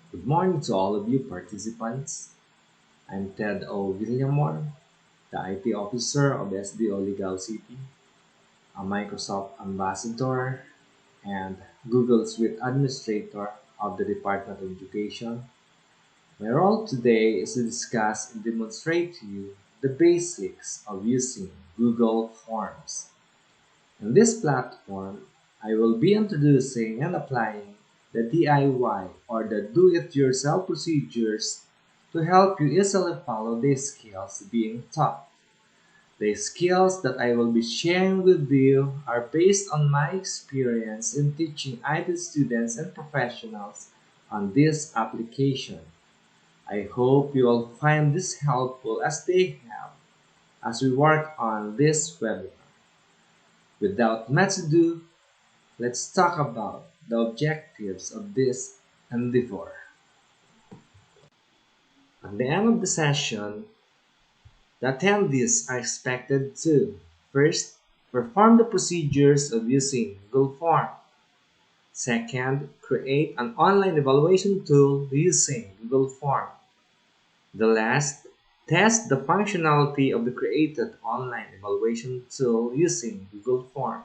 Good morning to all of you participants. I'm Ted Villamor, the IT Officer of SDO Legal City, a Microsoft Ambassador, and Google Suite Administrator of the Department of Education. My role today is to discuss and demonstrate to you the basics of using Google Forms. In this platform, I will be introducing and applying the DIY or the do-it-yourself procedures to help you easily follow the skills being taught. The skills that I will be sharing with you are based on my experience in teaching IT students and professionals on this application. I hope you will find this helpful as they have as we work on this webinar. Without much ado, let's talk about the objectives of this endeavor. At the end of the session, the attendees are expected to first, perform the procedures of using Google Form. Second, create an online evaluation tool using Google Form. The last, test the functionality of the created online evaluation tool using Google Form.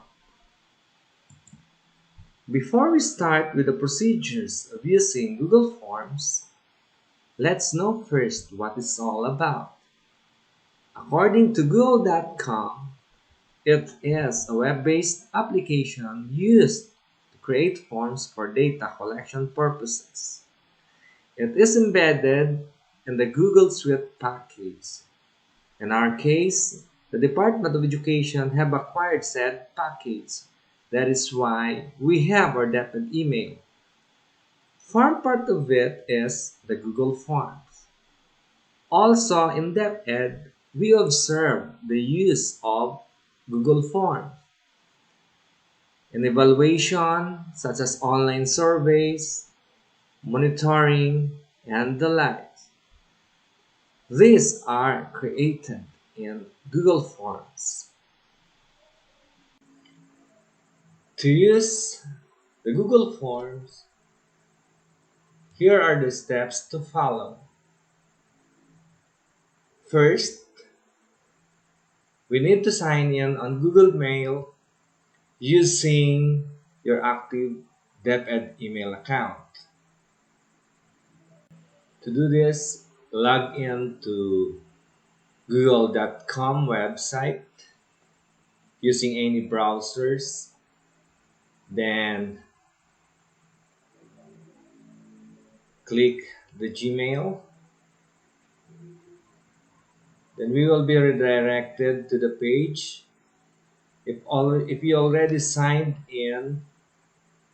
Before we start with the procedures of using Google Forms, let's know first what it's all about. According to Google.com, it is a web-based application used to create forms for data collection purposes. It is embedded in the Google Suite package. In our case, the Department of Education have acquired said package. That is why we have our depth email. Form part of it is the Google Forms. Also in DepEd, we observe the use of Google Forms in evaluation such as online surveys, monitoring, and the likes. These are created in Google Forms. To use the Google Forms, here are the steps to follow. First, we need to sign in on Google Mail using your active DepEd email account. To do this, log in to google.com website using any browsers. Then click the Gmail. Then we will be redirected to the page. If you already signed in,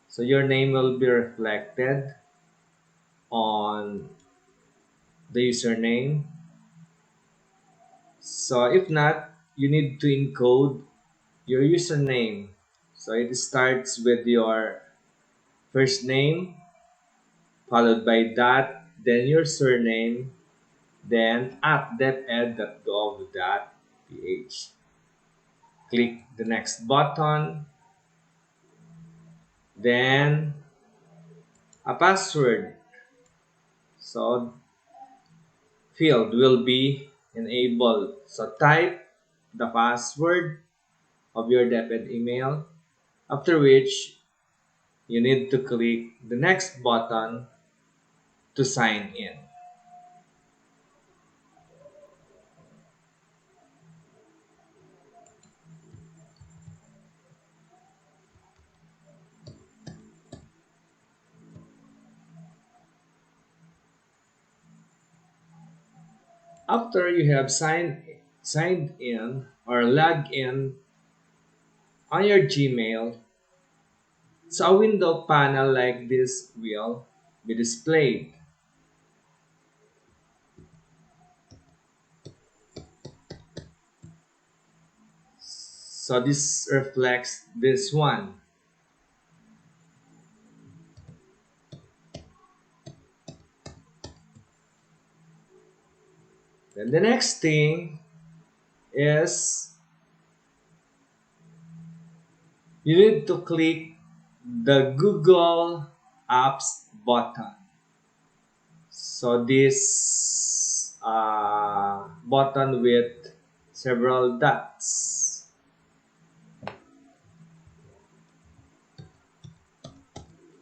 so your name will be reflected on the username. So if not, you need to encode your username. So it starts with your first name, followed by dot, then your surname, then at deped.gov.ph. Click the next button, then a password. So field will be enabled. So type the password of your deped email, after which you need to click the next button to sign in. After you have signed in or logged in on your Gmail, so a window panel like this will be displayed. So this reflects this one. Then the next thing is you need to click the Google Apps button. So this button with several dots.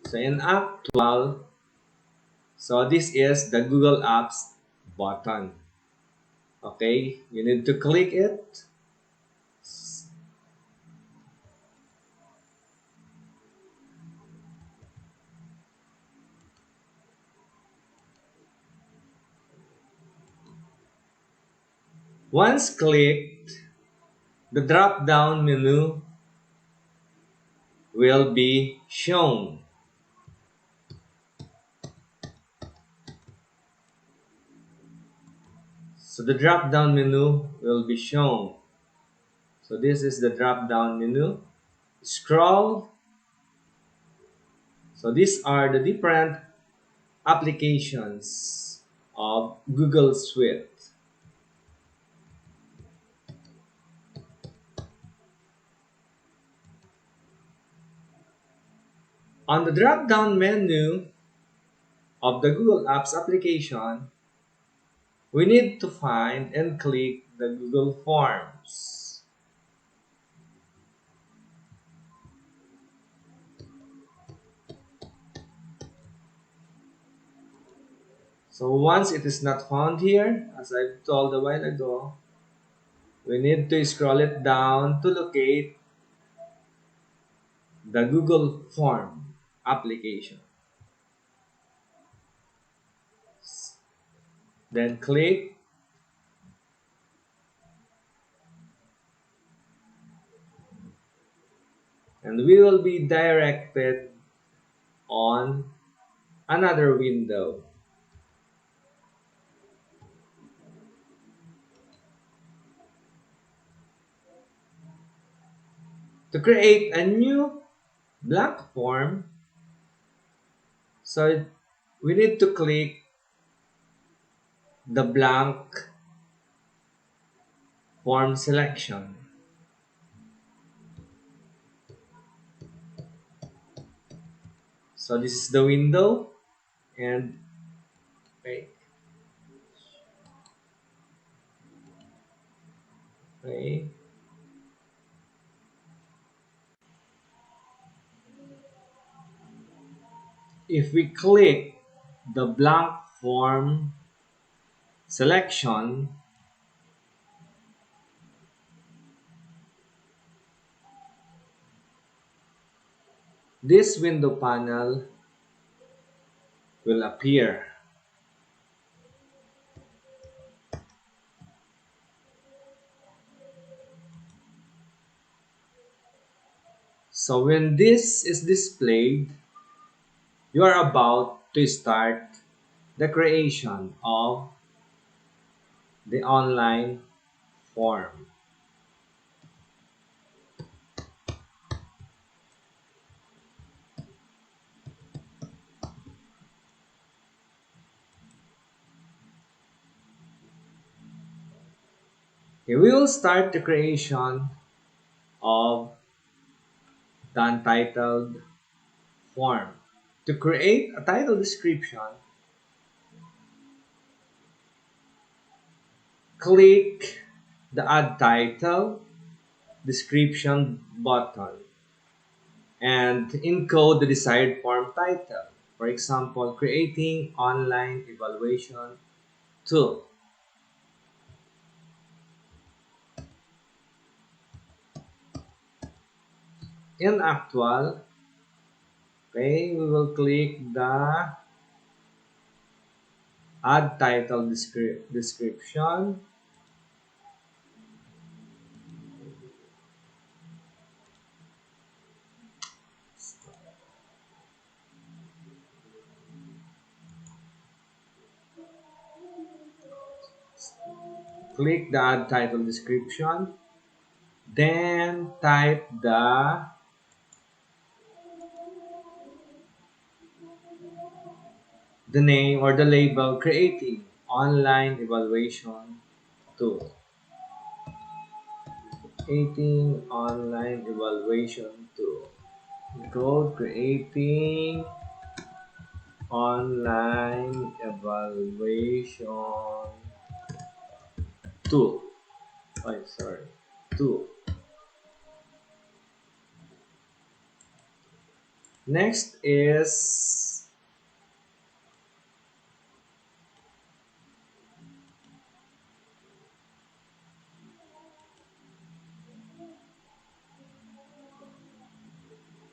So in actual, so this is the Google Apps button. Okay, you need to click it. Once clicked, the drop down menu will be shown. So the drop down menu will be shown. So this is the drop down menu. Scroll. So these are the different applications of Google Suite. On the drop down menu of the Google Apps application, we need to find and click the Google Forms. So once it is not found here, as I told a while ago, we need to scroll it down to locate the Google Form application. Then click, and we will be directed on another window. To create a new blank form, so we need to click the blank form selection. So this is the window, and okay, okay. If we click the blank form selection, this window panel will appear. So when this is displayed, you are about to start the creation of the online form. Okay, we will start the creation of the untitled form. To create a title description, click the Add Title Description button and encode the desired form title. For example, creating online evaluation tool. In actual, okay, we will click the Add Title Description. Click the Add Title Description. Then type the name or the label creating online evaluation tool. Creating online evaluation tool. Code creating online evaluation tool. Oh, sorry, tool. Next is,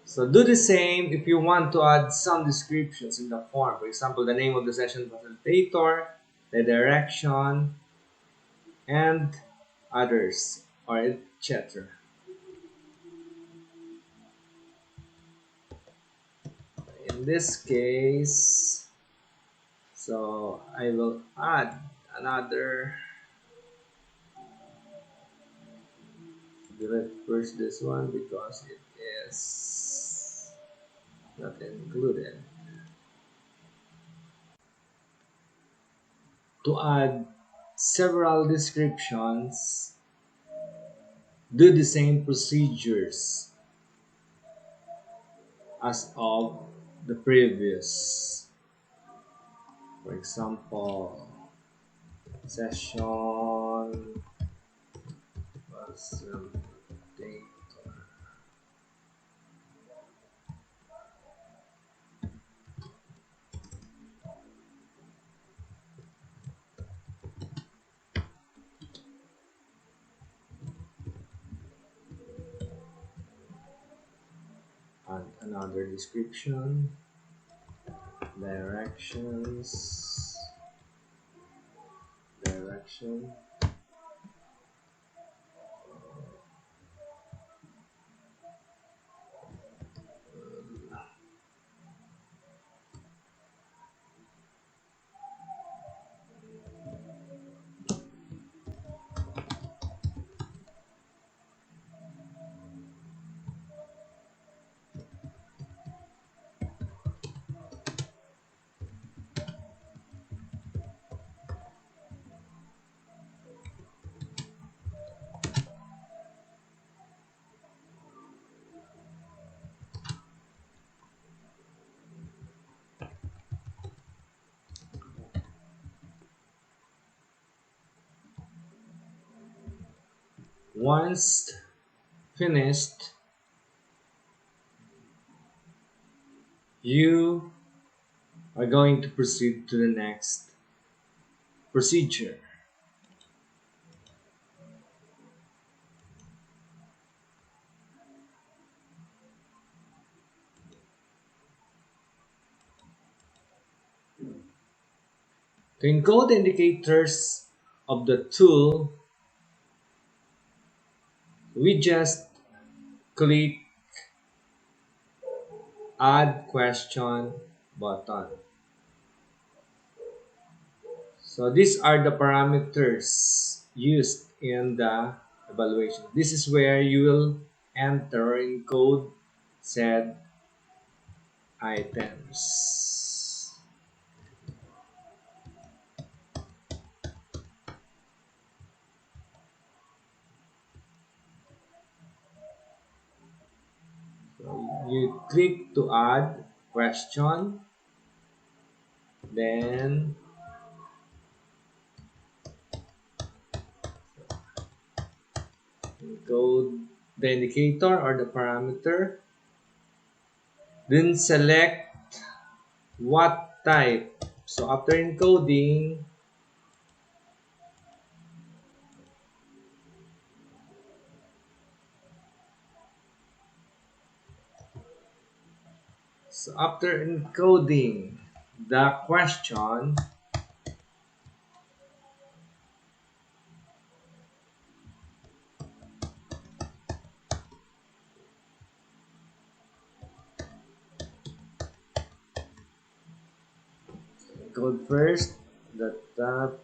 so do the same if you want to add some descriptions in the form. For example, the name of the session facilitator, the direction, and others, or etc. In this case, so I will add another, delete first this one because it is not included. To add several descriptions, do the same procedures as of the previous. For example, session facilitator, and another description, directions, direction, once finished, you are going to proceed to the next procedure. To encode the indicators of the tool, we just click Add Question button. So these are the parameters used in the evaluation. This is where you will enter or encode said items. So you click to add question, then encode the indicator or the parameter, then select what type. So after encoding, the question, encode first the type,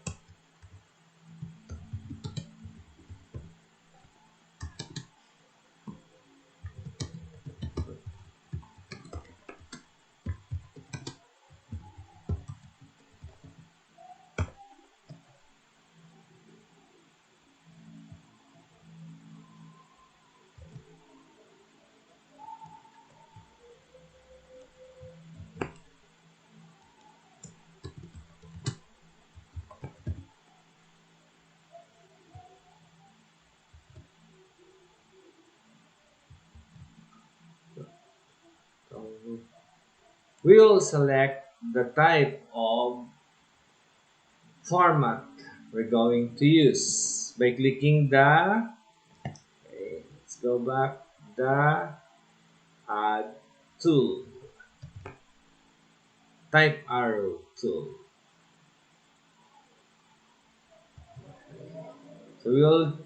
we will select the type of format we're going to use by clicking let's go back, the add tool, type arrow tool. So we will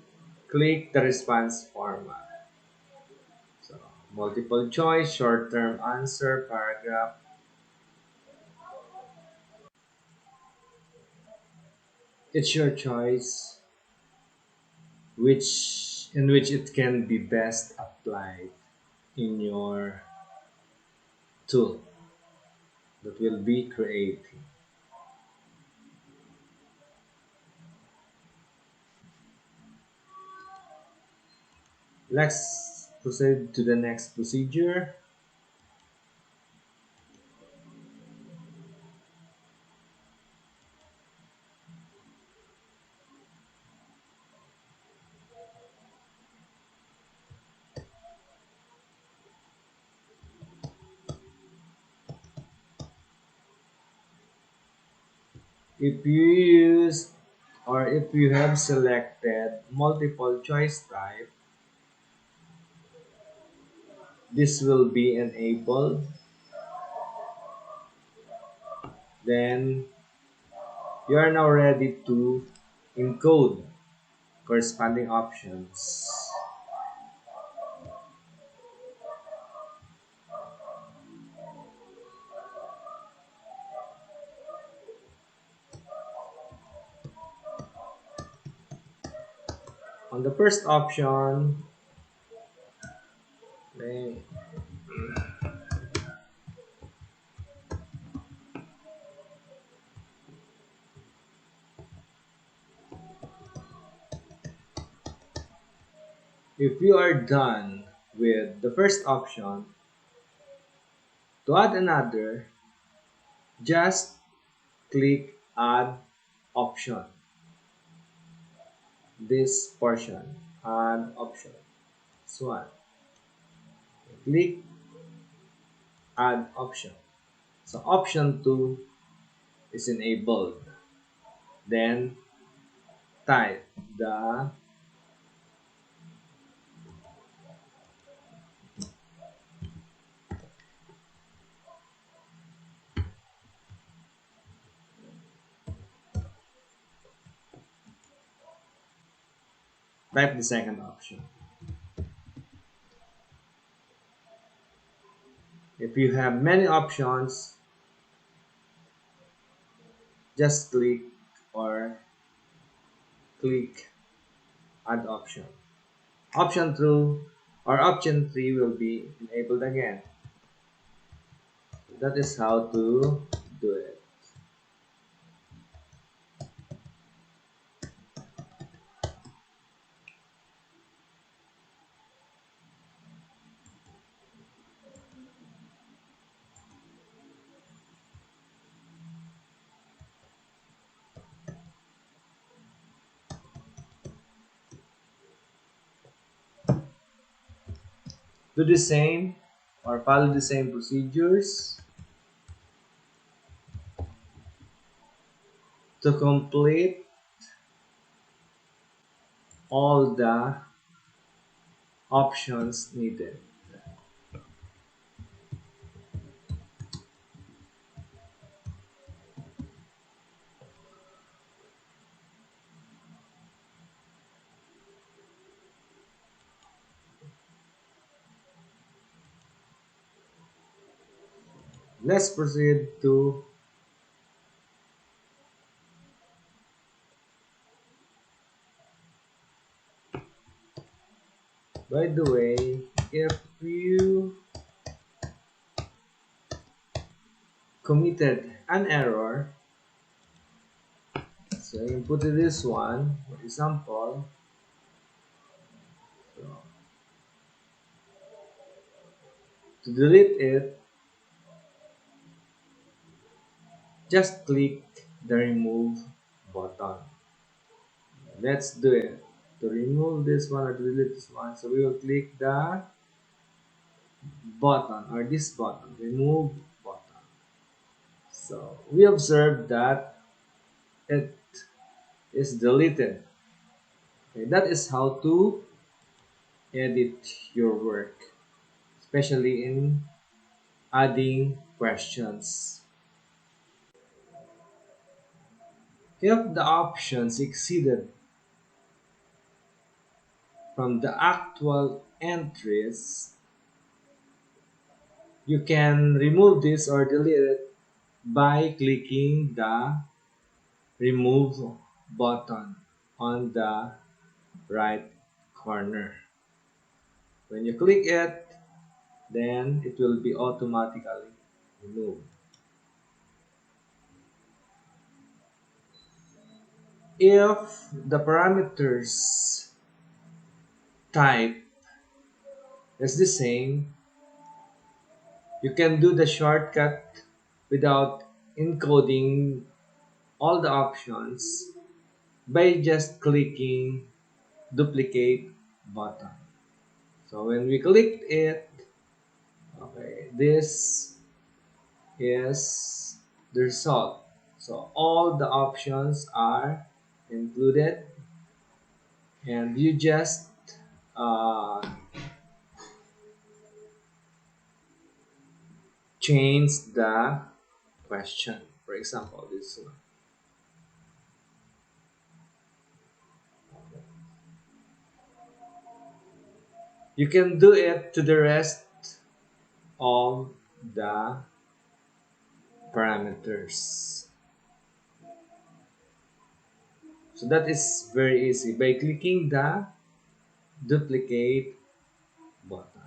click the response format. So multiple choice, short term answer, paragraph. It's your choice which in which it can be best applied in your tool that will be creating. Let's proceed to the next procedure. If you use or if you have selected multiple choice type, this will be enabled. Then you are now ready to encode corresponding options. On the first option, then if you are done with the first option, to add another, just click add option. This portion, add option. So one, click add option. So option 2 is enabled. Then type the type the second option. If you have many options, just or click add option. Option 2 or option 3 will be enabled again. That is how to do it. Do the same or follow the same procedures to complete all the options needed. Let's proceed to, by the way, if you committed an error, so you put this one, for example, so to delete it, just click the remove button. Let's do it. To remove this one or to delete this one, so we will click the button or this button, remove button. So we observe that it is deleted. Okay, that is how to edit your work, especially in adding questions. If the options exceeded from the actual entries, you can remove this or delete it by clicking the remove button on the right corner. When you click it, then it will be automatically removed. If the parameters type is the same, you can do the shortcut without encoding all the options by just clicking duplicate button. So when we click it, okay, this is the result. So all the options are included, and you just uh, change the question. For example, this one. You can do it to the rest of the parameters. So that is very easy by clicking the duplicate button.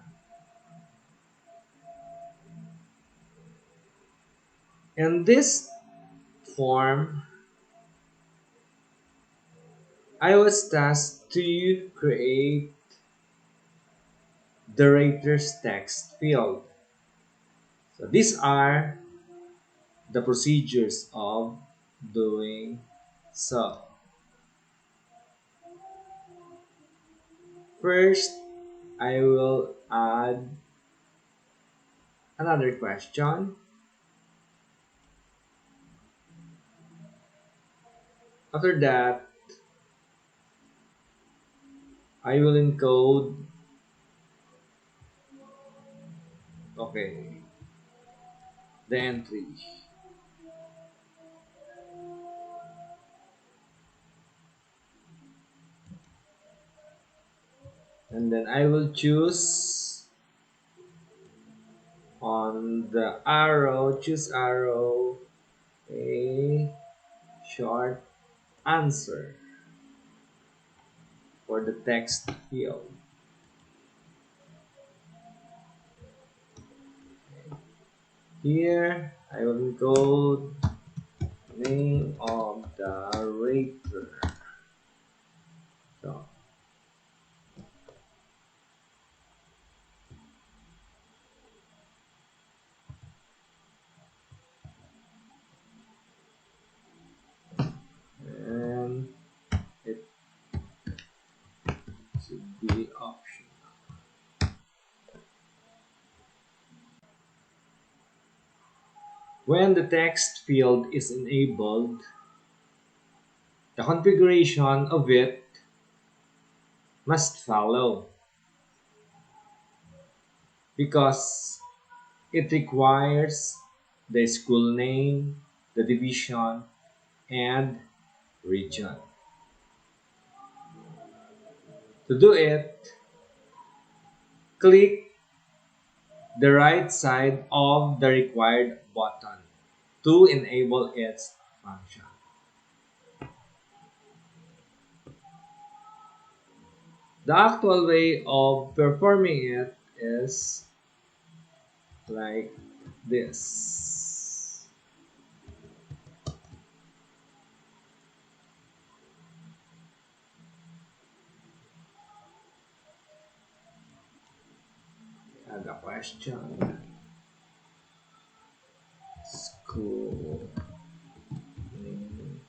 In this form, I was tasked to create the rater's text field. So these are the procedures of doing so. First, I will add another question. After that, I will encode, okay, the entry. And then I will choose on the arrow, choose arrow, a short answer for the text field. Here, I will encode name of the rater. So, and it should be optional. When the text field is enabled, the configuration of it must follow because it requires the school name, the division, and region. To do it, click the right side of the required button to enable its function. The actual way of performing it is like this. Add a question. School name.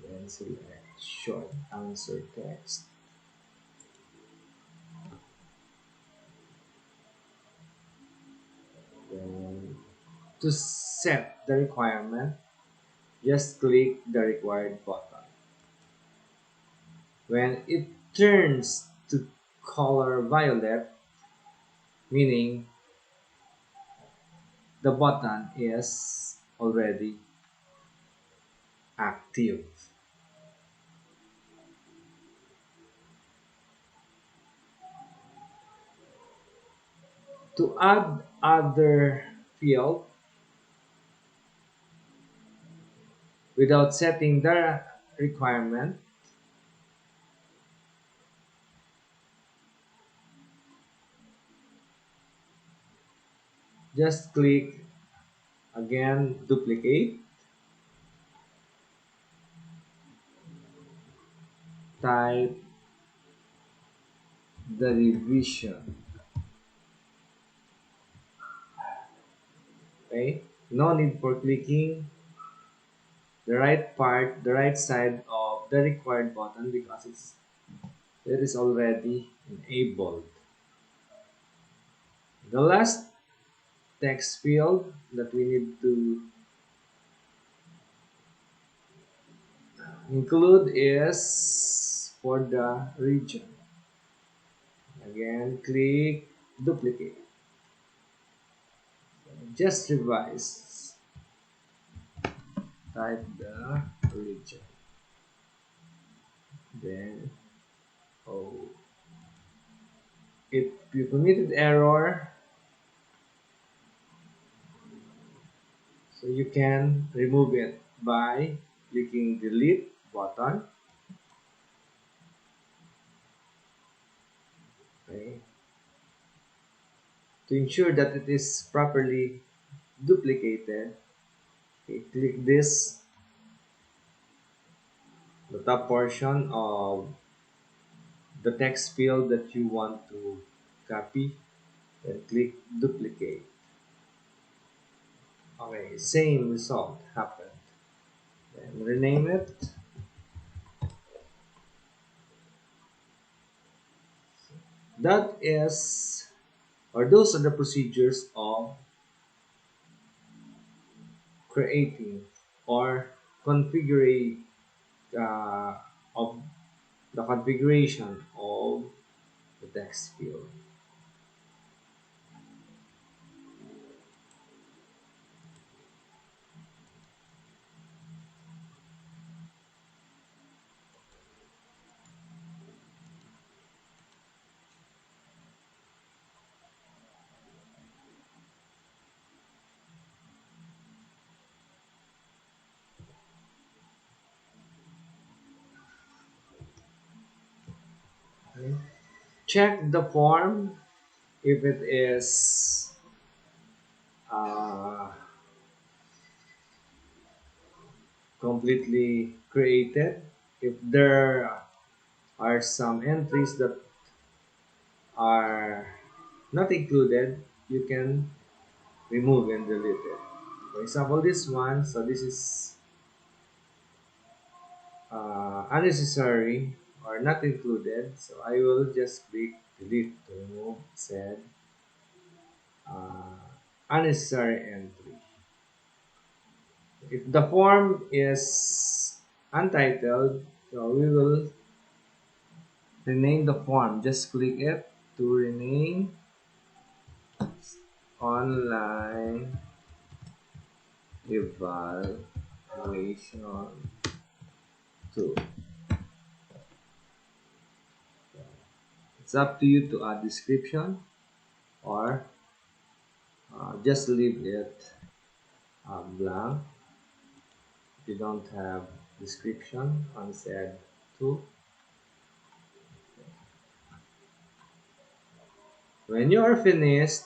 Then select short answer text. And to set the requirement, just click the required button. When it turns to color violet, meaning the button is already active. To add other field without setting the requirement, just click again, duplicate, type the revision. Okay, no need for clicking the right side of the required button because it is already enabled. The last text field that we need to include is for the region. Again, click duplicate. Just revise. Type the region. Then, oh, if you committed error, so you can remove it by clicking delete button. Okay. To ensure that it is properly duplicated, okay, click this, the top portion of the text field that you want to copy, and click duplicate. Okay, same result happened. Then rename it. That is, or those are the procedures of creating or configuring of the configuration of the text field. Okay. Check the form if it is uh, completely created. If there are some entries that are not included, you can remove and delete it. For example, this one, so this is unnecessary or not included, so I will just click delete to remove said uh, unnecessary entry. If the form is untitled, so we will rename the form. Just click it to rename online evaluation 2. It's up to you to add description or just leave it blank if you don't have description on said 2. When you are finished,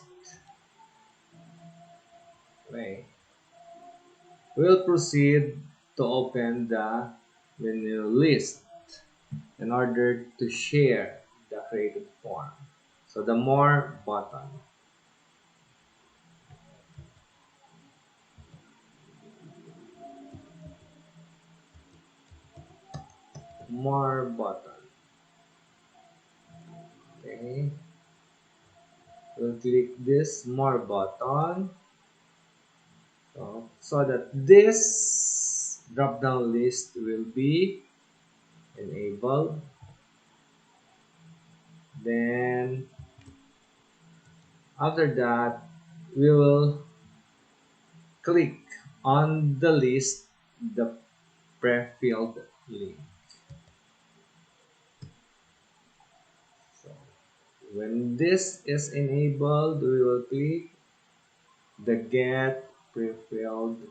okay, we'll proceed to open the menu list in order to share the created form. So the more button, more button. Okay, we'll click this more button. so that this drop down list will be enabled. Then after that, we will click on the list, the pre-filled link. So when this is enabled, we will click the get pre-filled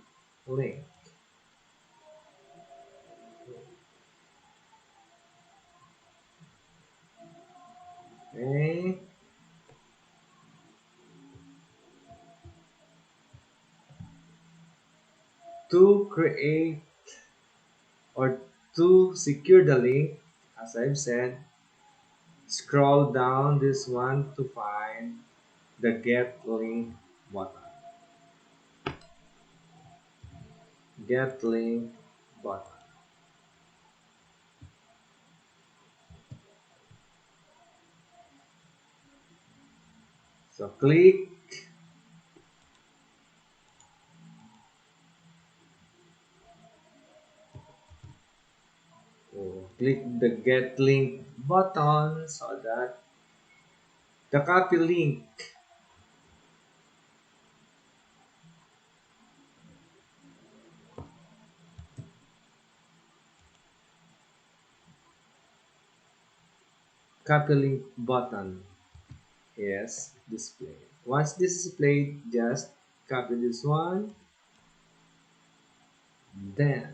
link. Okay. To create or to secure the link, as I've said, scroll down this one to find the get link button. Get link button. So click the get link button so that the copy link button is displayed. Once this is displayed, just copy this one, then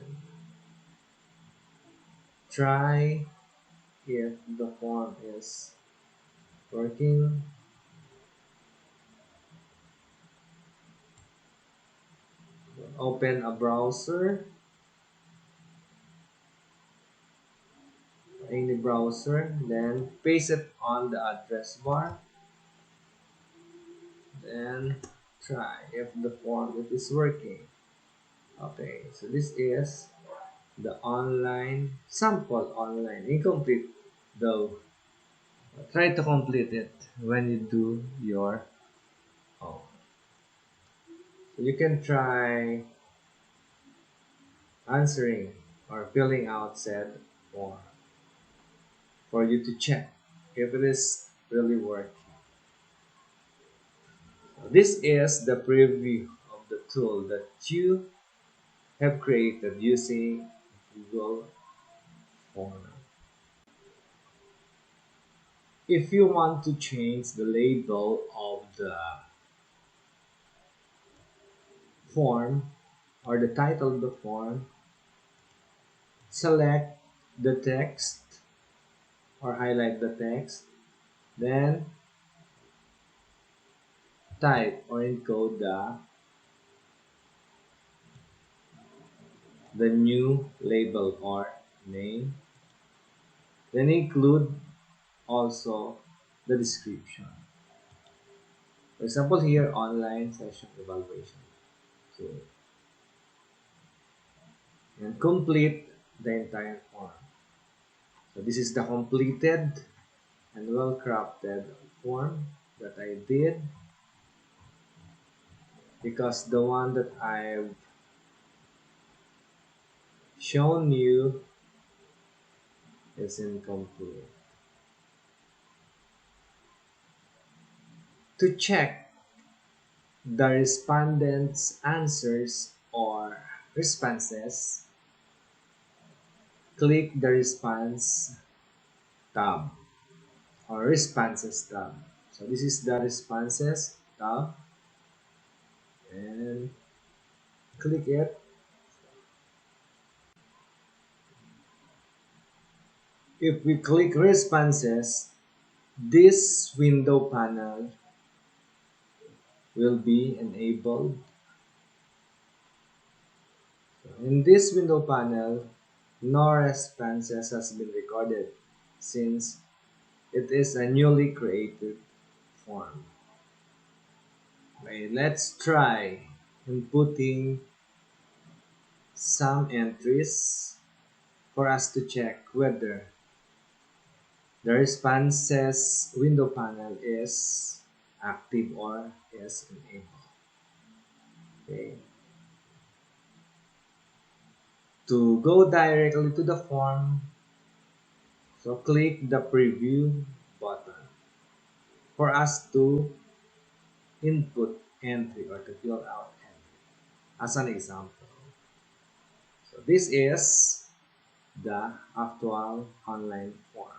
try if the form is working. Open a browser, any browser, then paste it on the address bar, then try if the form it is working. Okay, so this is the online sample online incomplete though. Try to complete it when you do your own. So you can try answering or filling out said form for you to check if it is really working. So this is the preview of the tool that you have created using Google Form. If you want to change the label of the form or the title of the form, select the text or highlight the text, then type or encode the new label or name, then include also the description. For example, here online session evaluation. So, and complete the entire form. So this is the completed and well crafted form that I did, because the one that I've shown you is incomplete. To check the respondent's answers or responses, click the response tab or responses tab. So this is the responses tab, and click it. If we click responses, this window panel will be enabled. In this window panel, no responses has been recorded since it is a newly created form. Okay, let's try inputting some entries for us to check whether the responses window panel is active or is enabled. Okay. To go directly to the form, so click the preview button for us to input entry or to fill out entry. As an example, so this is the actual online form.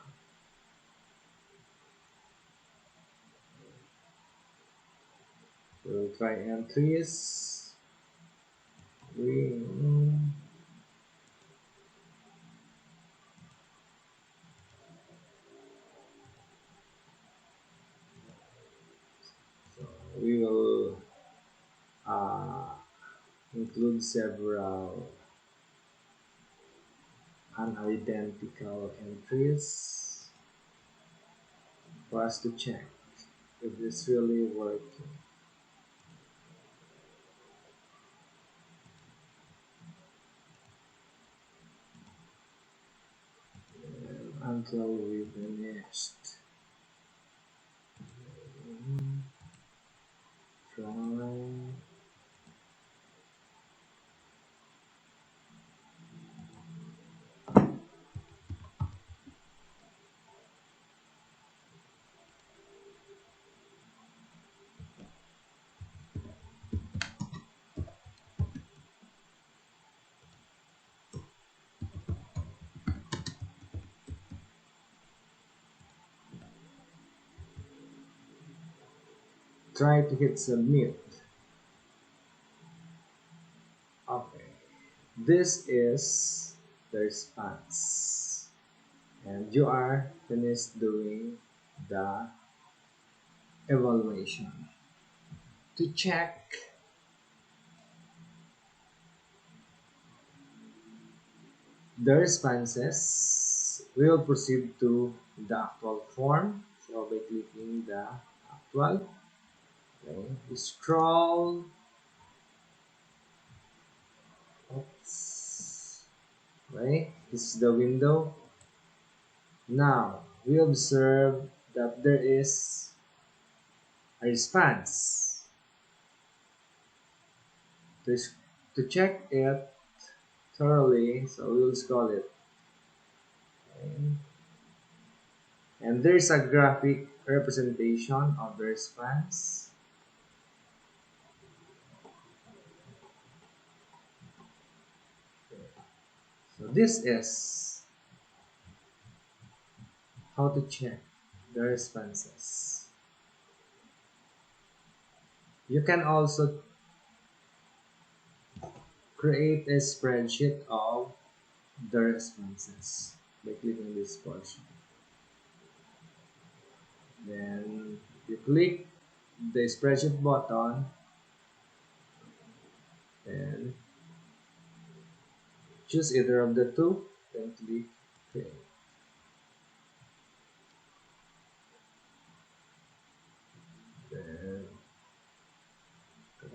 We'll try entries. We so we will uh, include several unidentical entries for us to check if it's really working until we finished. Try. Try to hit submit. Okay. This is the response. And you are finished doing the evaluation. To check the responses, we will proceed to the actual form. So by clicking the actual, okay, we scroll. Oops. Okay, this is the window. Now we observe that there is a response. To, to check it thoroughly, so we will scroll it. Okay. And there is a graphic representation of the response. So this is how to check the responses. You can also create a spreadsheet of the responses by clicking this portion. Then you click the spreadsheet button and choose either of the two, then click create. Then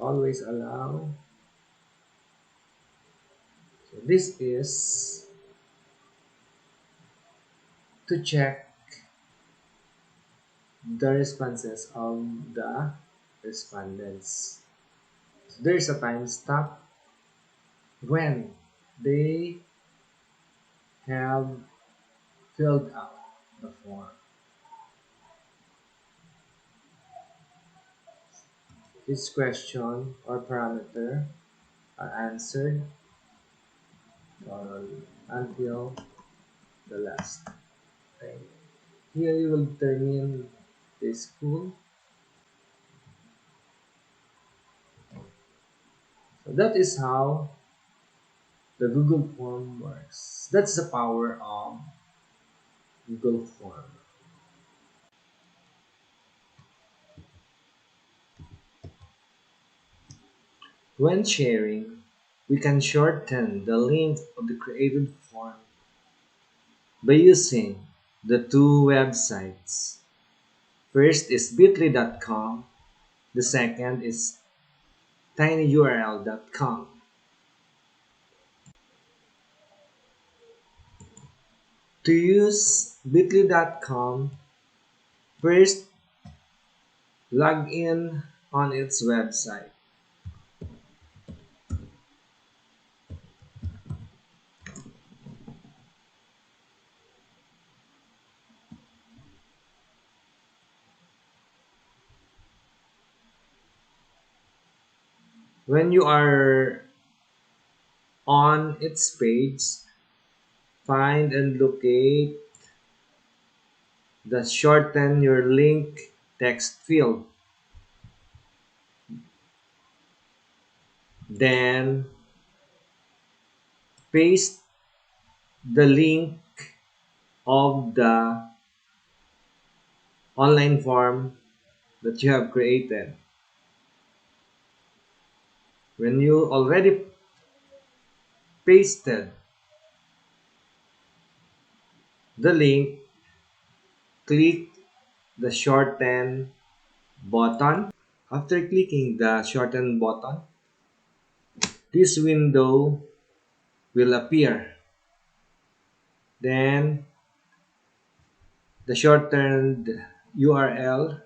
always allow. So this is to check the responses of the respondents. So there is a time stop when they have filled out the form. Each question or parameter are answered until the last. Okay. Here you will determine the school. So that is how the Google form works. That's the power of Google form. When sharing, we can shorten the link of the created form by using the two websites. First is bit.ly.com, the second is tinyurl.com. To use bit.ly.com, first log in on its website. When you are on its page, find and locate the shorten your link text field. Then paste the link of the online form that you have created. When you already pasted the link, click the shorten button. After clicking the shorten button, this window will appear. Then the shortened URL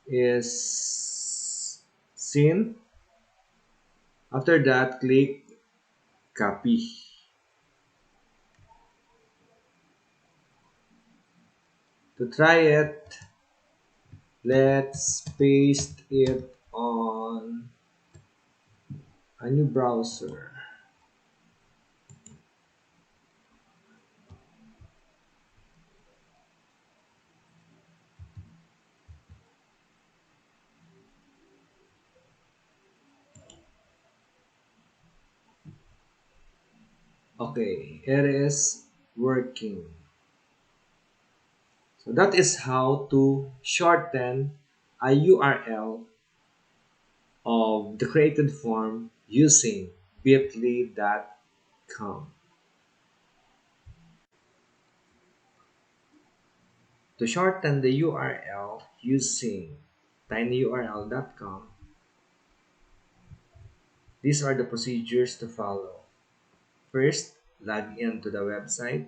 is seen. After that, click copy. To try it, let's paste it on a new browser. Okay, it is working. So that is how to shorten a URL of the created form using bit.ly.com. To shorten the URL using tinyurl.com, these are the procedures to follow. First, log in to the website.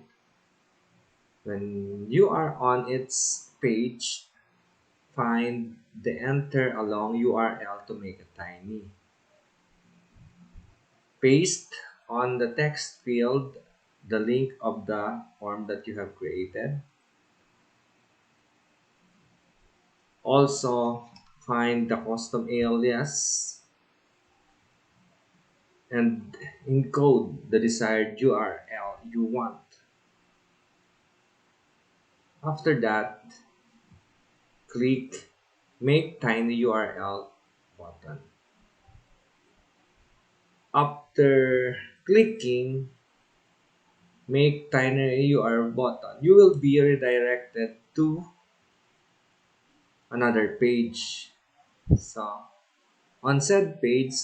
When you are on its page, find the enter along URL to make it tiny. Paste on the text field the link of the form that you have created. Also, find the custom alias and encode the desired URL you want. After that, click Make Tiny URL button. After clicking Make Tiny URL button, you will be redirected to another page. So, on said page,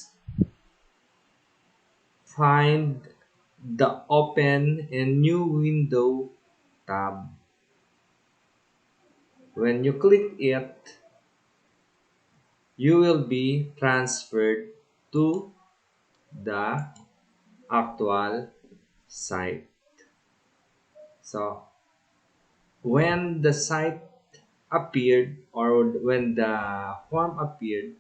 find the Open in New Window tab. When you click it, you will be transferred to the actual site. So, when the site appeared or when the form appeared,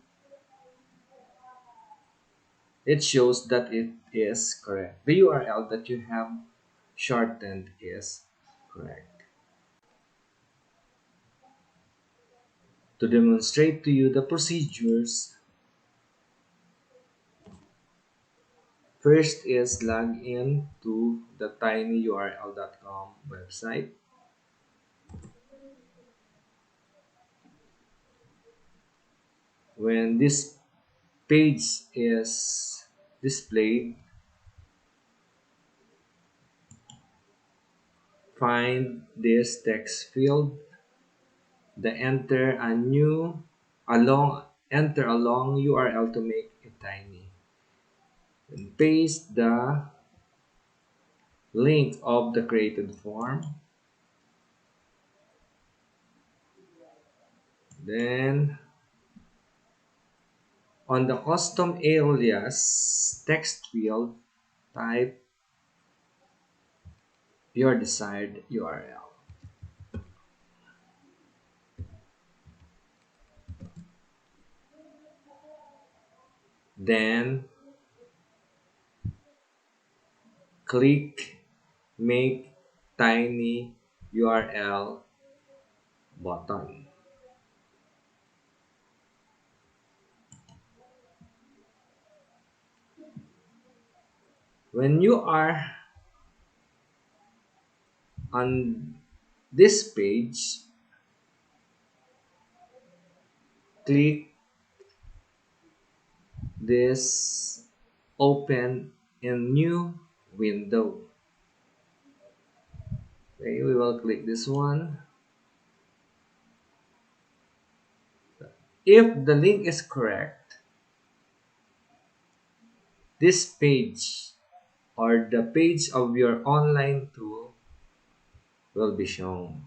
it shows that it is correct. The URL that you have shortened is correct. To demonstrate to you the procedures, first is log in to the tinyurl.com website. When this page is displayed, find this text field, the enter a long URL to make it tiny. And paste the link of the created form. Then on the custom alias text field, type your desired URL. Then click Make Tiny URL button. When you are on this page, click this open in new window. Okay, we will click this one. If the link is correct, this page or the page of your online tool will be shown.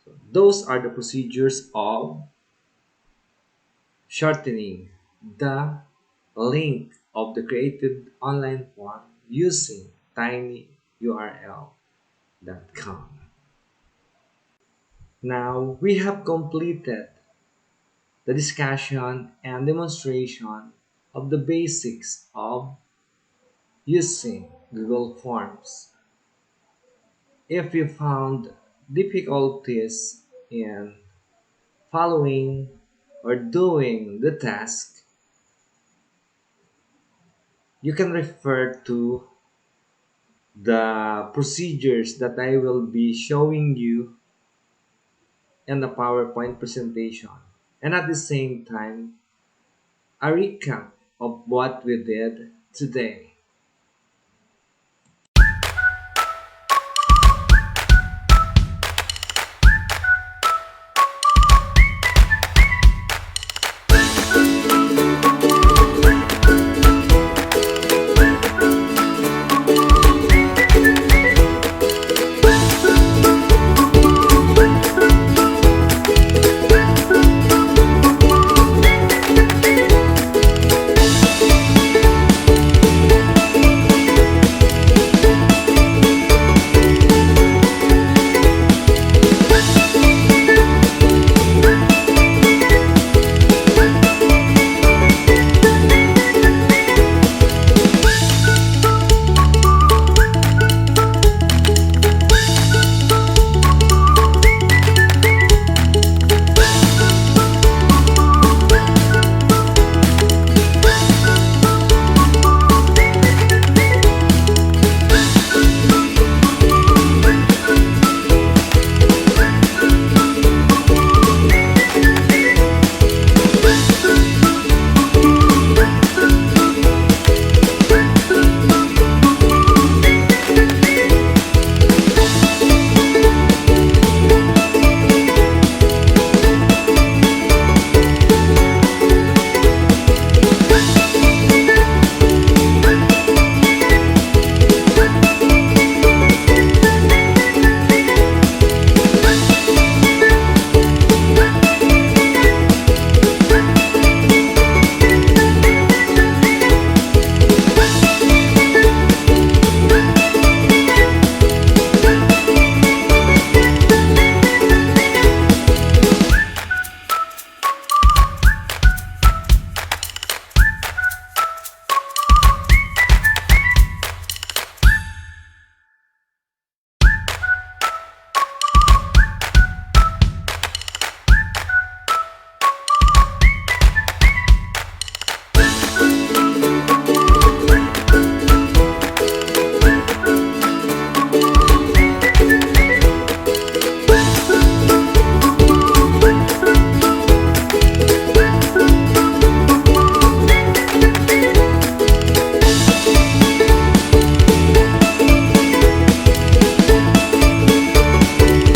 So those are the procedures of shortening the link of the created online form using tinyurl.com. Now we have completed the discussion and demonstration of the basics of using Google Forms. If you found difficulties in following or doing the task, you can refer to the procedures that I will be showing you in the PowerPoint presentation. And at the same time, a recap of what we did today.